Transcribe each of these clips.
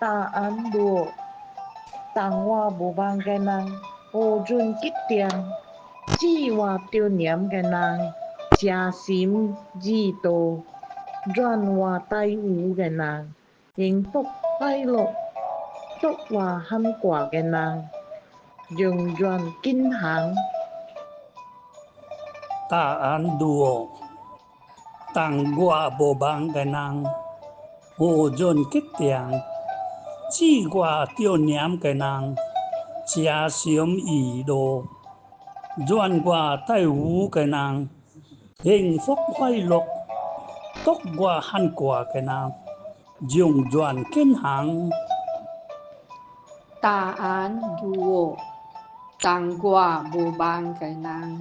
答案多，当我无望嘅人，无准结定，只我着念嘅人，真心意道，愿我带有嘅人，幸福快乐，祝我幸挂嘅人，永远健康。答案多，当我无望嘅人，无准决定，只我着念嘅人，真心意道，愿我带有嘅人，幸福快乐，祝我幸挂嘅人，永远健康。答案如当我无望嘅人，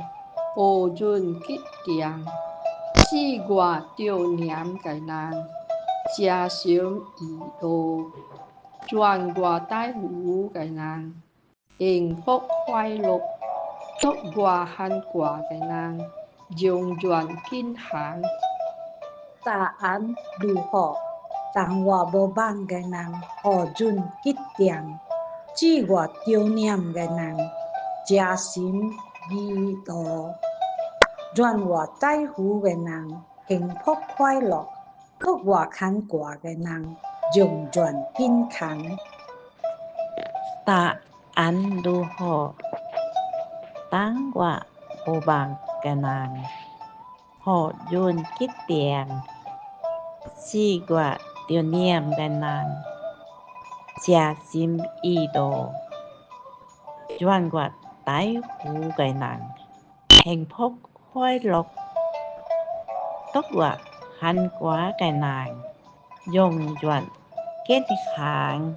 无准决定，只我着念嘅人，真心意道，愿我带有嘅人，幸福快乐，祝我幸挂嘅人，永远健康。答案如何？当我无望嘅人，何准决定？只我着念嘅人，真心意道，愿我在乎嘅人，幸福快乐，祝我看挂嘅人，永远健康。答案如何？当我无望嘅人，何准决定？只我着念嘅人，真心意道，愿我在乎嘅人，幸福快乐，祝我看挂嘅人，永远健康。